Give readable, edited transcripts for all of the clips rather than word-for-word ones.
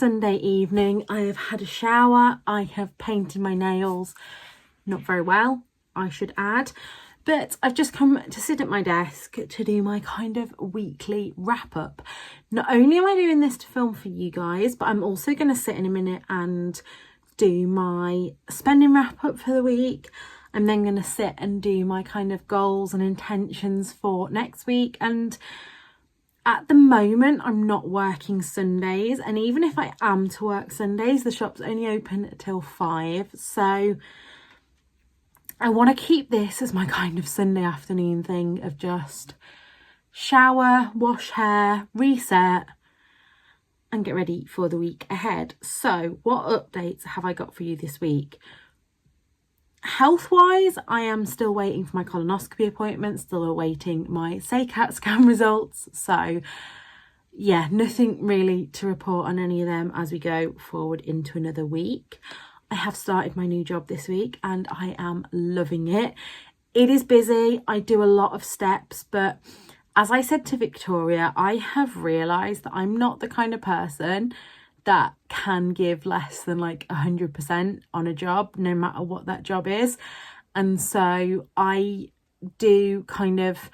Sunday evening. I have had a shower. I have painted my nails. Not very well, I should add. But I've just come to sit at my desk to do my kind of weekly wrap up. Not only am I doing this to film for you guys, but I'm also going to sit in a minute and do my spending wrap up for the week. I'm then going to sit and do my kind of goals and intentions for next week. And at the moment, I'm not working Sundays. And even if I am to work Sundays, the shop's only open till 5. So I want to keep this as my kind of Sunday afternoon thing of just shower, wash hair, reset and get ready for the week ahead. So what updates have I got for you this week? Health-wise, I am still waiting for my colonoscopy appointment, still awaiting my CAT scan results. So yeah, nothing really to report on any of them as we go forward into another week. I have started my new job this week and I am loving it. It is busy. I do a lot of steps, but as I said to Victoria, I have realised that I'm not the kind of person that can give less than like 100% on a job, no matter what that job is. And so I do kind of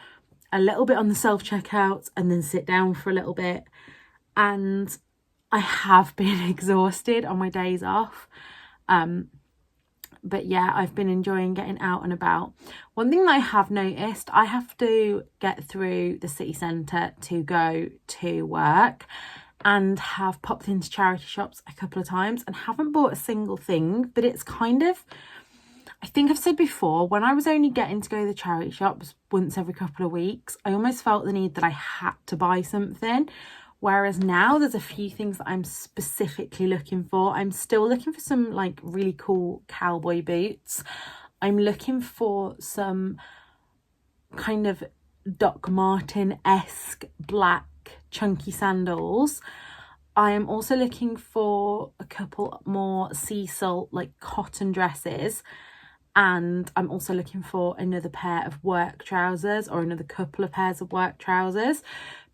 a little bit on the self-checkout and then sit down for a little bit. And I have been exhausted on my days off. But yeah, I've been enjoying getting out and about. One thing that I have noticed, I have to get through the city centre to go to work and have popped into charity shops a couple of times and haven't bought a single thing. But it's kind of, I think I've said before, when I was only getting to go to the charity shops once every couple of weeks, I almost felt the need that I had to buy something. Whereas now there's a few things that I'm specifically looking for. I'm still looking for some like really cool cowboy boots. I'm looking for some kind of Doc Marten-esque black chunky sandals. I am also looking for a couple more sea salt like cotton dresses. And I'm also looking for another pair of work trousers or another couple of pairs of work trousers.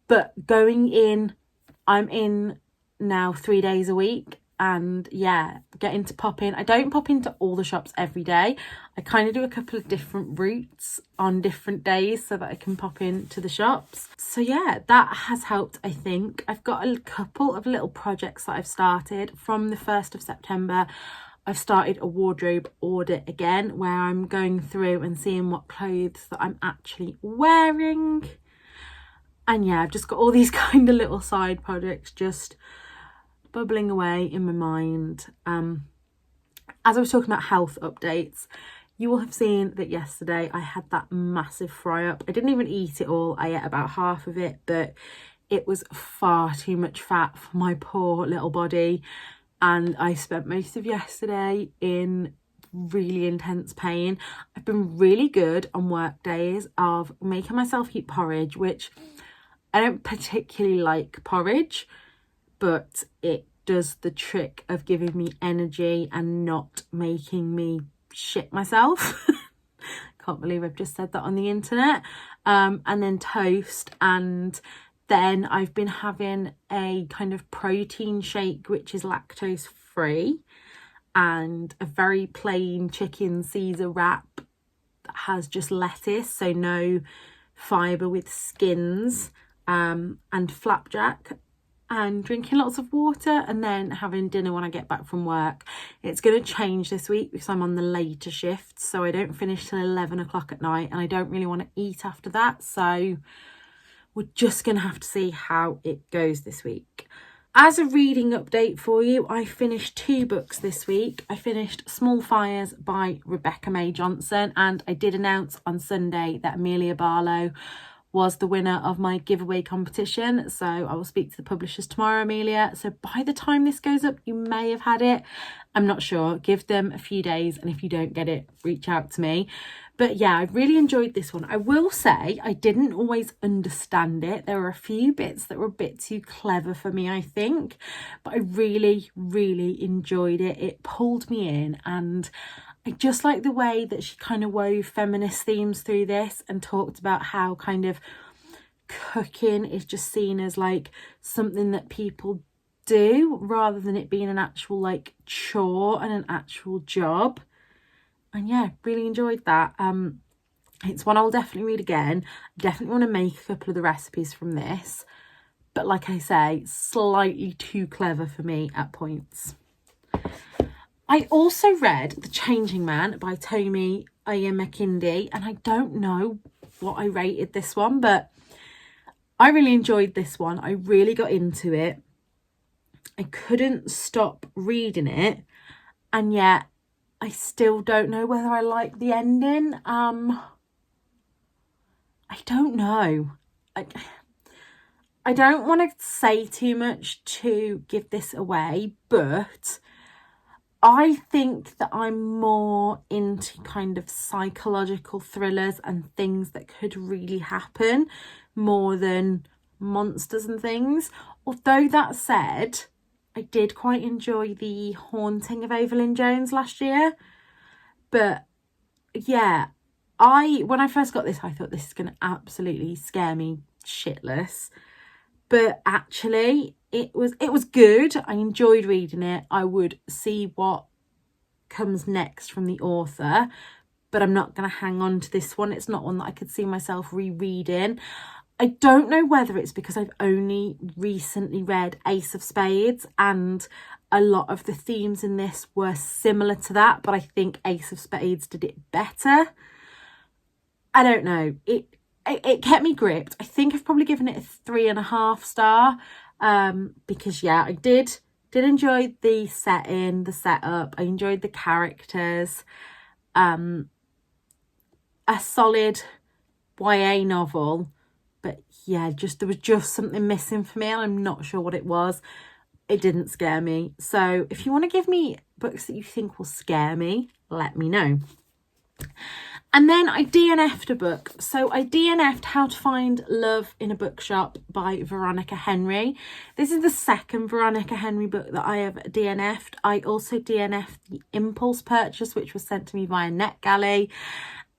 But going in, I'm in now 3 days a week and yeah, getting to pop in. I don't pop into all the shops every day. I kind of do a couple of different routes on different days so that I can pop into the shops. So yeah, that has helped, I think. I've got a couple of little projects that I've started. From the 1st of September, I've started a wardrobe audit again, where I'm going through and seeing what clothes that I'm actually wearing. And yeah, I've just got all these kind of little side projects just bubbling away in my mind. As I was talking about health updates, you will have seen that yesterday I had that massive fry up. I didn't even eat it all. I ate about half of it, but it was far too much fat for my poor little body. And I spent most of yesterday in really intense pain. I've been really good on work days of making myself eat porridge, which I don't particularly like porridge, but it does the trick of giving me energy and not making me shit myself. Can't believe I've just said that on the internet. And then toast, and then I've been having a kind of protein shake which is lactose free, and a very plain chicken Caesar wrap that has just lettuce, so no fibre with skins, and flapjack, and drinking lots of water, and then having dinner when I get back from work. It's going to change this week because I'm on the later shift, so I don't finish till 11 o'clock at night and I don't really want to eat after that, so we're just going to have to see how it goes this week. As a reading update for you, I finished 2 books this week. I finished Small Fires by Rebecca May Johnson, and I did announce on Sunday that Amelia Barlow was the winner of my giveaway competition. So I will speak to the publishers tomorrow, Amelia. So by the time this goes up, you may have had it. I'm not sure. Give them a few days, and if you don't get it, reach out to me. But yeah, I really enjoyed this one. I will say I didn't always understand it. There were a few bits that were a bit too clever for me, I think. But I really, really enjoyed it. It pulled me in, and I just like the way that she kind of wove feminist themes through this and talked about how kind of cooking is just seen as like something that people do rather than it being an actual like chore and an actual job. And yeah, really enjoyed that. It's one I'll definitely read again. I definitely want to make a couple of the recipes from this, but like I say, slightly too clever for me at points. I also read The Changing Man by Tomi Oyemekindi, and I don't know what I rated this one, but I really enjoyed this one. I really got into it. I couldn't stop reading it, and yet I still don't know whether I like the ending. I don't know. I don't want to say too much to give this away, but I think that I'm more into kind of psychological thrillers and things that could really happen more than monsters and things. Although that said, I did quite enjoy The Haunting of Evelyn Jones last year. But yeah, when I first got this, I thought this is going to absolutely scare me shitless. But actually, it was good. I enjoyed reading it. I would see what comes next from the author, but I'm not going to hang on to this one. It's not one that I could see myself rereading. I don't know whether it's because I've only recently read Ace of Spades and a lot of the themes in this were similar to that, but I think Ace of Spades did it better. I don't know. It kept me gripped. I think I've probably given it a 3.5 star because yeah, I did enjoy the setting, the setup. I enjoyed the characters. A solid YA novel. But yeah, there was just something missing for me and I'm not sure what it was. It didn't scare me. So if you want to give me books that you think will scare me, let me know. And then I DNF'd a book. So I DNF'd How to Find Love in a Bookshop by Veronica Henry. This is the second Veronica Henry book that I have DNF'd. I also DNF'd The Impulse Purchase, which was sent to me via NetGalley.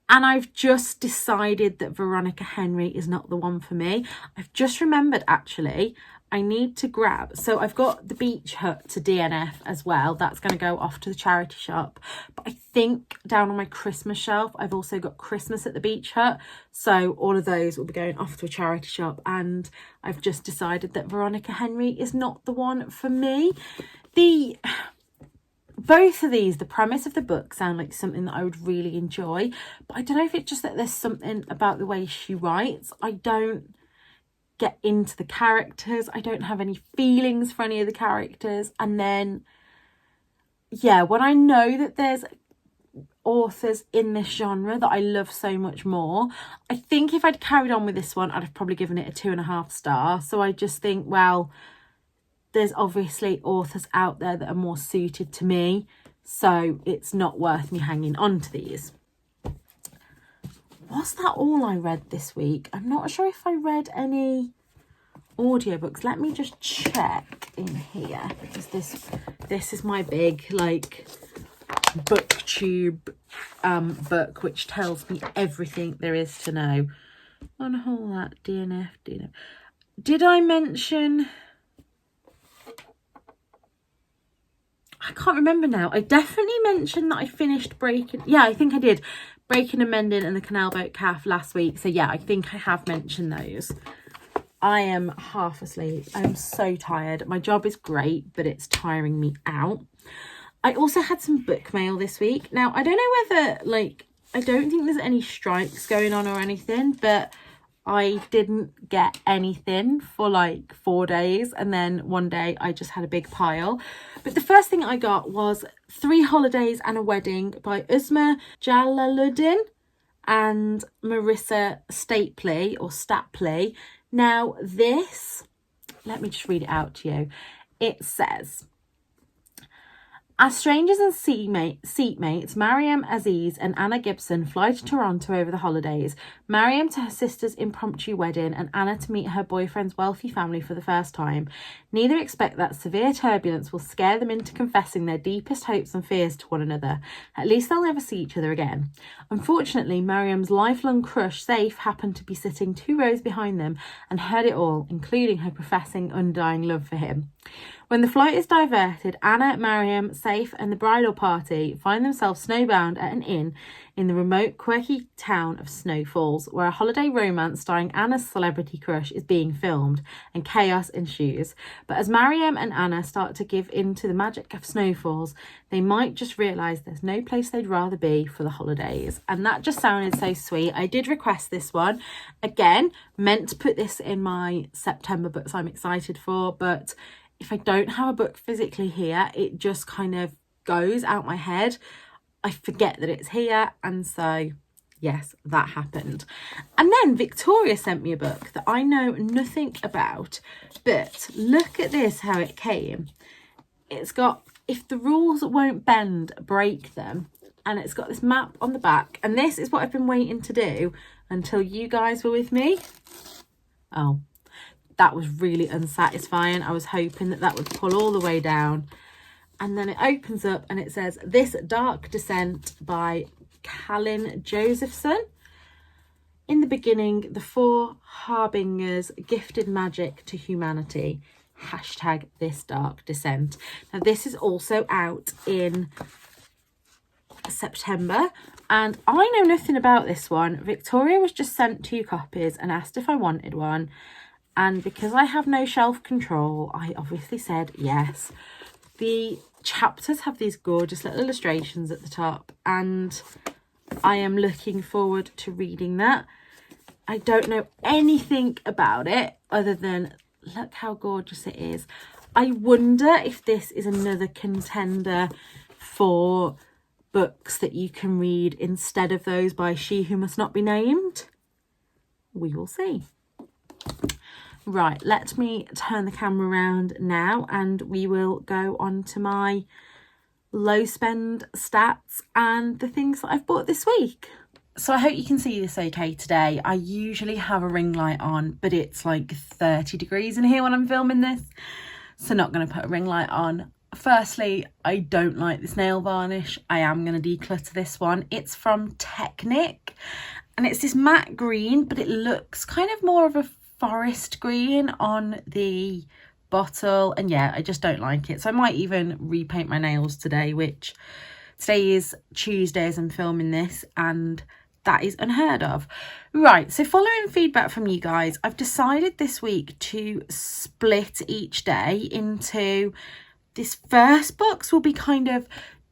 And I've just decided that Veronica Henry is not the one for me. I've just remembered, actually, I need to grab... So I've got The Beach Hut to DNF as well. That's going to go off to the charity shop. But I think down on my Christmas shelf, I've also got Christmas at the Beach Hut. So all of those will be going off to a charity shop. And I've just decided that Veronica Henry is not the one for me. Both of these, the premise of the book sound like something that I would really enjoy, but I don't know if it's just that there's something about the way she writes. I don't get into the characters. I don't have any feelings for any of the characters. And then, yeah, when I know that there's authors in this genre that I love so much more, I think if I'd carried on with this one, I'd have probably given it a 2.5 star. So I just think, well, there's obviously authors out there that are more suited to me, so it's not worth me hanging on to these. Was that all I read this week? I'm not sure if I read any audiobooks. Let me just check in here, because this is my big like booktube book which tells me everything there is to know. On all that DNF. Did I mention... I can't remember now. I definitely mentioned that I finished Breaking... Yeah, I think I did. Breaking and Mending and The Canal Boat Calf last week. So yeah, I think I have mentioned those. I am half asleep. I'm so tired. My job is great, but it's tiring me out. I also had some book mail this week. Now, I don't know whether, like... I don't think there's any strikes going on or anything, but... I didn't get anything for like 4 days, and then one day I just had a big pile. But the first thing I got was 3 Holidays and a Wedding by Uzma Jalaluddin and Marissa Stapley. Now this, let me just read it out to you. It says... As strangers and seatmates, Mariam Aziz and Anna Gibson fly to Toronto over the holidays. Mariam to her sister's impromptu wedding and Anna to meet her boyfriend's wealthy family for the first time. Neither expect that severe turbulence will scare them into confessing their deepest hopes and fears to one another. At least they'll never see each other again. Unfortunately, Mariam's lifelong crush, Saif, happened to be sitting 2 rows behind them and heard it all, including her professing undying love for him. When the flight is diverted, Anna, Mariam, Saif and the bridal party find themselves snowbound at an inn in the remote, quirky town of Snow Falls, where a holiday romance starring Anna's celebrity crush is being filmed and chaos ensues. But as Mariam and Anna start to give in to the magic of Snow Falls, they might just realise there's no place they'd rather be for the holidays. And that just sounded so sweet. I did request this one. Again, meant to put this in my September books I'm excited for, but if I don't have a book physically here, it just kind of goes out my head. I forget that it's here, and so yes, that happened. And then Victoria sent me a book that I know nothing about, but look at this, how it came. It's got, if the rules won't bend, break them, and it's got this map on the back, and this is what I've been waiting to do until you guys were with me. Oh, that was really unsatisfying. I was hoping that that would pull all the way down. And then it opens up and it says, This Dark Descent by Callan Josephson. In the beginning, the four harbingers gifted magic to humanity. Hashtag This Dark Descent. Now, this is also out in September, and I know nothing about this one. Victoria was just sent 2 copies and asked if I wanted one. And because I have no shelf control, I obviously said yes. The chapters have these gorgeous little illustrations at the top, and I am looking forward to reading that. I don't know anything about it other than look how gorgeous it is. I wonder if this is another contender for books that you can read instead of those by She Who Must Not Be Named. We will see. Right, let me turn the camera around now and we will go on to my low spend stats and the things that I've bought this week. So I hope you can see this okay today. I usually have a ring light on, but it's like 30 degrees in here when I'm filming this, so not going to put a ring light on. Firstly, I don't like this nail varnish. I am going to declutter this one. It's from Technic and it's this matte green, but it looks kind of more of a forest green on the bottle, and yeah, I just don't like it. So I might even repaint my nails today, which today is Tuesday as I'm filming this, and that is unheard of. Right, so following feedback from you guys, I've decided this week to split each day into, this first box will be kind of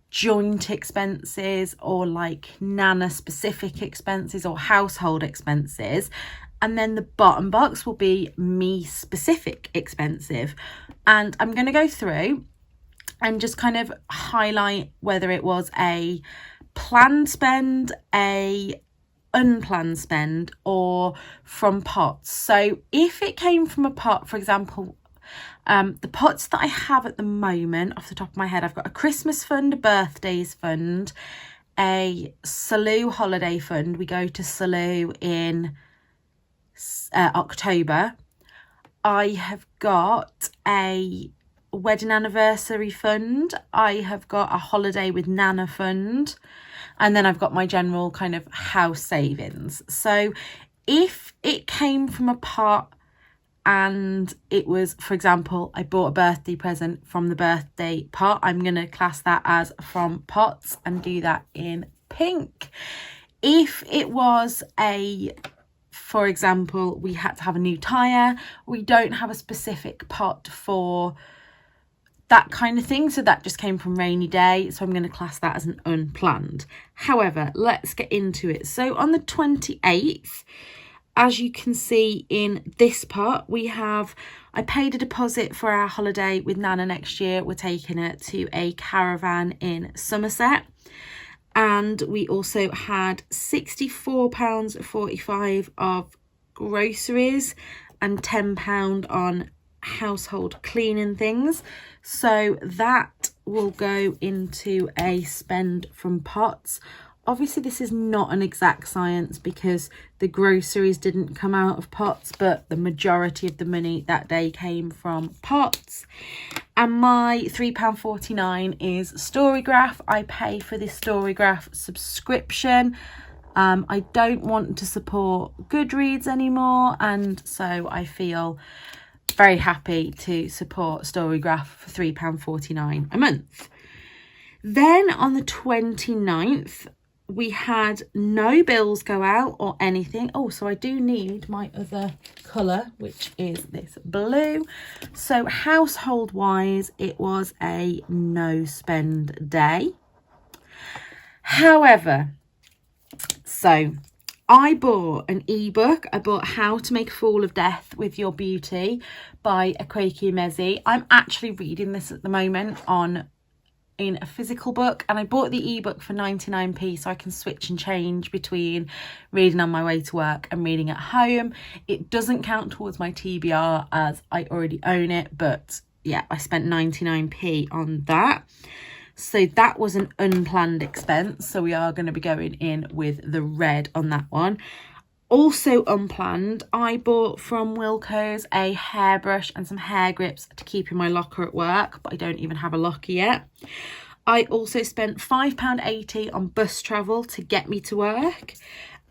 joint expenses or like Nana specific expenses or household expenses, and then the bottom box will be me specific expensive. And I'm going to go through and just kind of highlight whether it was a planned spend, a unplanned spend, or from pots. So if it came from a pot, for example, the pots that I have at the moment off the top of my head, I've got a Christmas fund, a birthdays fund, a Salou holiday fund. We go to Salou in October. I have got a wedding anniversary fund. I have got a holiday with Nana fund, and then I've got my general kind of house savings. So if it came from a pot and it was, for example, I bought a birthday present from the birthday pot, I'm going to class that as from pots and do that in pink. If it was for example, we had to have a new tyre, we don't have a specific pot for that kind of thing, so that just came from rainy day, so I'm going to class that as an unplanned. However, let's get into it. So on the 28th, as you can see in this pot, I paid a deposit for our holiday with Nana next year. We're taking her to a caravan in Somerset. And we also had £64.45 of groceries and £10 on household cleaning things. So that will go into a spend from pots. Obviously, this is not an exact science because the groceries didn't come out of pots, but the majority of the money that day came from pots. And my £3.49 is Storygraph. I pay for this Storygraph subscription. I don't want to support Goodreads anymore, and so I feel very happy to support Storygraph for £3.49 a month. Then on the 29th, we had no bills go out or anything. Oh, so I do need my other colour, which is this blue. So household wise, it was a no spend day. However, so I bought an ebook. I bought How to Make a Fool of Death with Your Beauty by Akwaeke Emezi. I'm actually reading this at the moment in a physical book, and I bought the ebook for 99p so I can switch and change between reading on my way to work and reading at home. It doesn't count towards my TBR as I already own it, but yeah, I spent 99p on that. So that was an unplanned expense, so we are going to be going in with the red on that one. Also unplanned, I bought from Wilko's a hairbrush and some hair grips to keep in my locker at work, but I don't even have a locker yet. I also spent £5.80 on bus travel to get me to work,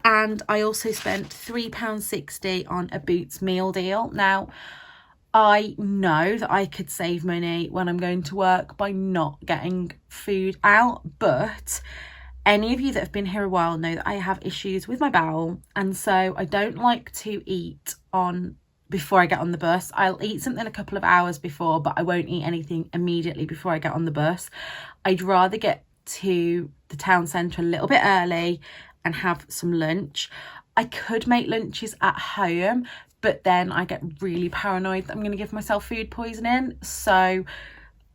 and I also spent £3.60 on a Boots meal deal. Now, I know that I could save money when I'm going to work by not getting food out, but any of you that have been here a while know that I have issues with my bowel, and so I don't like to eat before I get on the bus. I'll eat something a couple of hours before, but I won't eat anything immediately before I get on the bus. I'd rather get to the town centre a little bit early and have some lunch. I could make lunches at home, but then I get really paranoid that I'm going to give myself food poisoning. So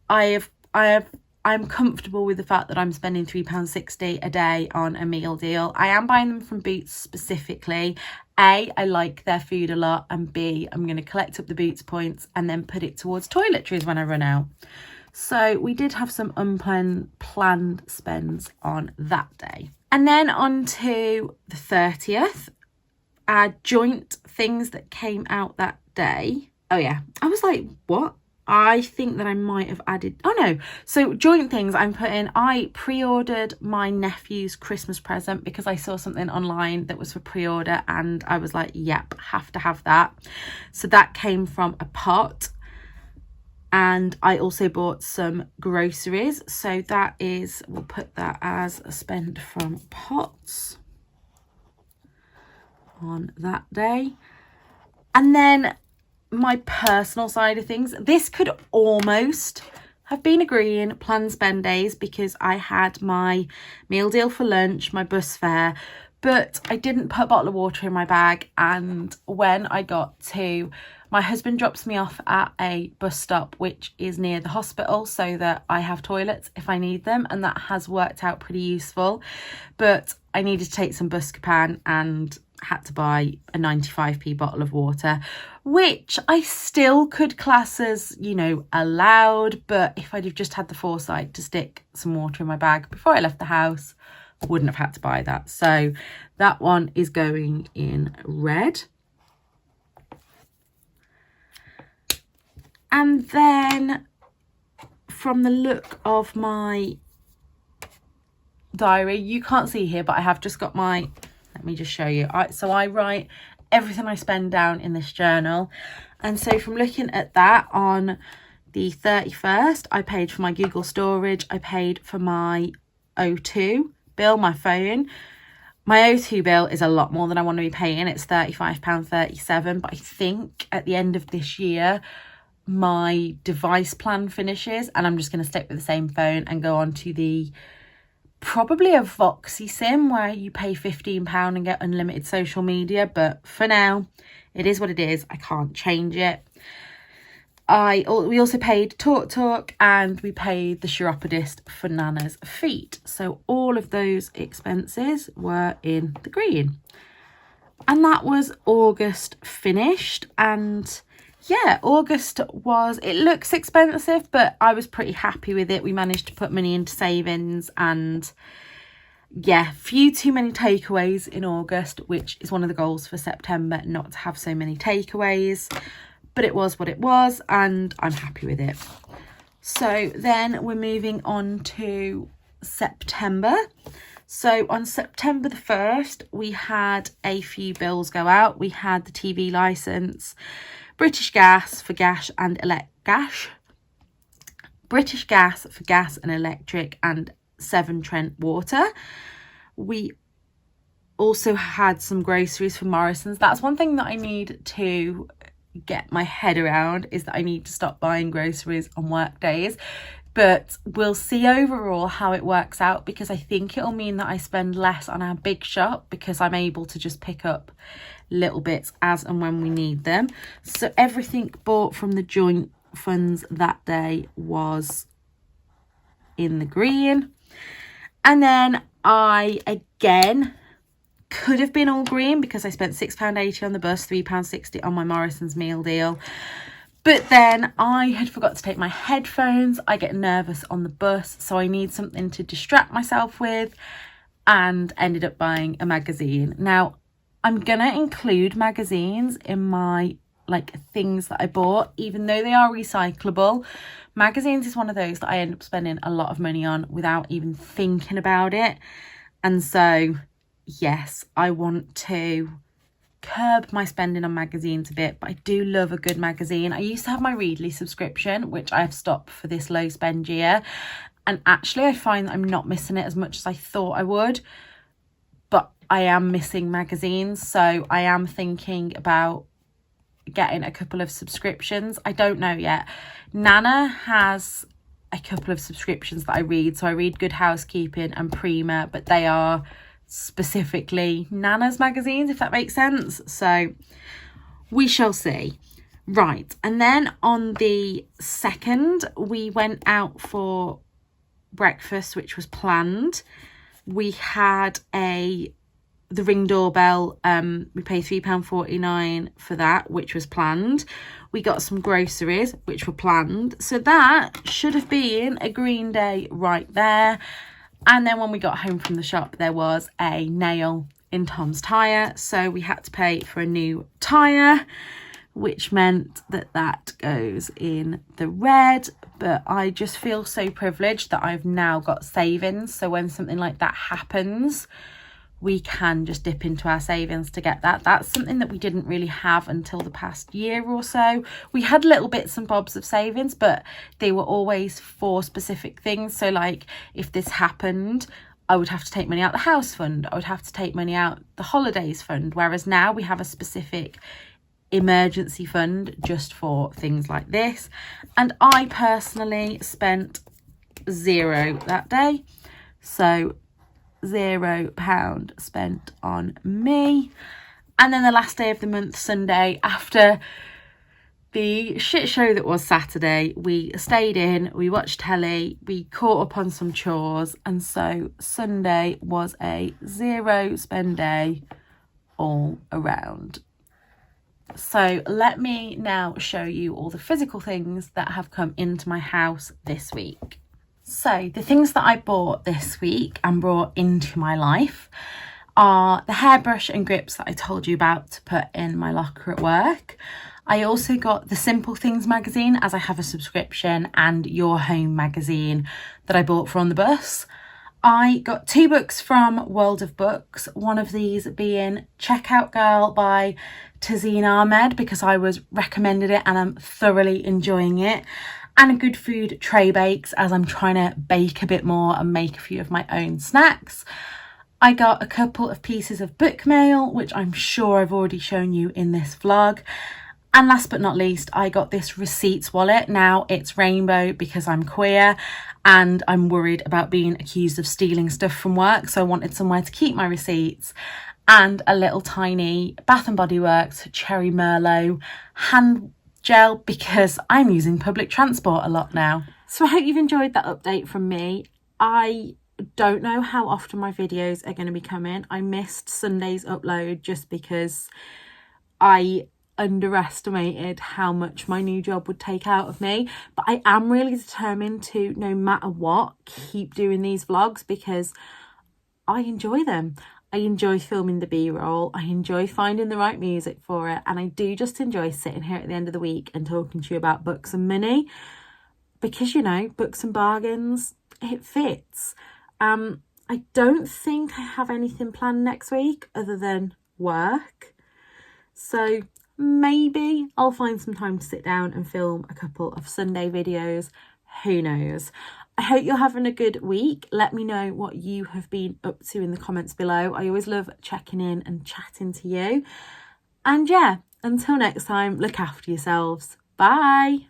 I'm comfortable with the fact that I'm spending £3.60 a day on a meal deal. I am buying them from Boots specifically. A, I like their food a lot, and B, I'm going to collect up the Boots points and then put it towards toiletries when I run out. So we did have some unplanned spends on that day. And then on to the 30th, joint things that came out that day. Oh yeah, I was like, what? I think that I might have added, oh no. So joint things I pre-ordered my nephew's Christmas present because I saw something online that was for pre-order and I was like, yep, have to have that. So that came from a pot. And I also bought some groceries. So that is, we'll put that as a spend from pots on that day. And then my personal side of things, this could almost have been agreeing planned spend days because I had my meal deal for lunch, my bus fare, but I didn't put a bottle of water in my bag. And when I got to, my husband drops me off at a bus stop which is near the hospital so that I have toilets if I need them, and that has worked out pretty useful. But I needed to take some Buscopan and had to buy a 95p bottle of water, which I still could class as, you know, allowed, but if I'd have just had the foresight to stick some water in my bag before I left the house, I wouldn't have had to buy that. So that one is going in red. And then from the look of my diary, you can't see here, but I have just got my, let me just show you. So I write everything I spend down in this journal. And so from looking at that, on the 31st, I paid for my Google storage. I paid for my O2 bill, my phone. My O2 bill is a lot more than I want to be paying. It's £35.37. But I think at the end of this year, my device plan finishes and I'm just going to stick with the same phone and go on to the probably a Voxy sim where you pay £15 and get unlimited social media, but for now it is what it is. I can't change it. We also paid Talk and we paid the chiropodist for Nana's feet, so all of those expenses were in the green. And that was August finished. And yeah, August it looks expensive, but I was pretty happy with it. We managed to put money into savings, and yeah, few too many takeaways in August, which is one of the goals for September, not to have so many takeaways, but it was what it was and I'm happy with it. So then we're moving on to September. So on September the 1st, we had a few bills go out. We had the TV licence. British Gas for gas and British Gas for gas and electric, and Severn Trent Water. We also had some groceries for Morrison's. That's one thing that I need to get my head around, is that I need to stop buying groceries on work days. But we'll see overall how it works out, because I think it'll mean that I spend less on our big shop, because I'm able to just pick up little bits as and when we need them. So everything bought from the joint funds that day was in the green. And then I again could have been all green, because I spent £6.80 on the bus, £3.60 on my Morrison's meal deal. But then I had forgot to take my headphones. I get nervous on the bus, so I need something to distract myself with, and ended up buying a magazine. Now, I'm going to include magazines in my things that I bought, even though they are recyclable. Magazines is one of those that I end up spending a lot of money on without even thinking about it. And so, yes, I want to curb my spending on magazines a bit, but I do love a good magazine. I used to have my Readly subscription, which I've stopped for this low spend year, and actually I find that I'm not missing it as much as I thought I would, but I am missing magazines. So I am thinking about getting a couple of subscriptions. I don't know yet. Nana has a couple of subscriptions that I read. So I read Good Housekeeping and Prima, but they are specifically Nana's magazines, if that makes sense. So we shall see. Right, and then on the 2nd we went out for breakfast, which was planned. We had the Ring doorbell. We paid £3.49 for that, which was planned. We got some groceries, which were planned. So that should have been a green day right there. And then when we got home from the shop, there was a nail in Tom's tyre. So we had to pay for a new tyre, which meant that that goes in the red. But I just feel so privileged that I've now got savings. So when something like that happens, we can just dip into our savings to get that. That's something that we didn't really have until the past year or so. We had little bits and bobs of savings, but they were always for specific things. So like if this happened, I would have to take money out the house fund. I would have to take money out the holidays fund. Whereas now we have a specific emergency fund just for things like this. And I personally spent £0 that day. So £0 spent on me. And then the last day of the month, Sunday, after the shit show that was Saturday, we stayed in, we watched telly, we caught up on some chores, and so Sunday was a £0 spend day all around. So let me now show you all the physical things that have come into my house this week. So the things that I bought this week and brought into my life are the hairbrush and grips that I told you about to put in my locker at work. I also got the Simple Things magazine, as I have a subscription, and Your Home magazine that I bought for on the bus. I got 2 books from World of Books, one of these being Checkout Girl by Tazeen Ahmed, because I was recommended it and I'm thoroughly enjoying it. And a Good Food Tray Bakes, as I'm trying to bake a bit more and make a few of my own snacks. I got a couple of pieces of book mail, which I'm sure I've already shown you in this vlog. And last but not least, I got this receipts wallet. Now it's rainbow because I'm queer and I'm worried about being accused of stealing stuff from work. So I wanted somewhere to keep my receipts, and a little tiny Bath & Body Works Cherry Merlot hand gel, because I'm using public transport a lot now. So I hope you've enjoyed that update from me. I don't know how often my videos are going to be coming. I missed Sunday's upload just because I underestimated how much my new job would take out of me, but I am really determined to, no matter what, keep doing these vlogs because I enjoy them. I enjoy filming the B-roll, I enjoy finding the right music for it, and I do just enjoy sitting here at the end of the week and talking to you about books and money, because, you know, books and bargains, it fits. I don't think I have anything planned next week other than work, so maybe I'll find some time to sit down and film a couple of Sunday videos. Who knows? I hope you're having a good week. Let me know what you have been up to in the comments below. I always love checking in and chatting to you. And yeah, until next time, look after yourselves. Bye.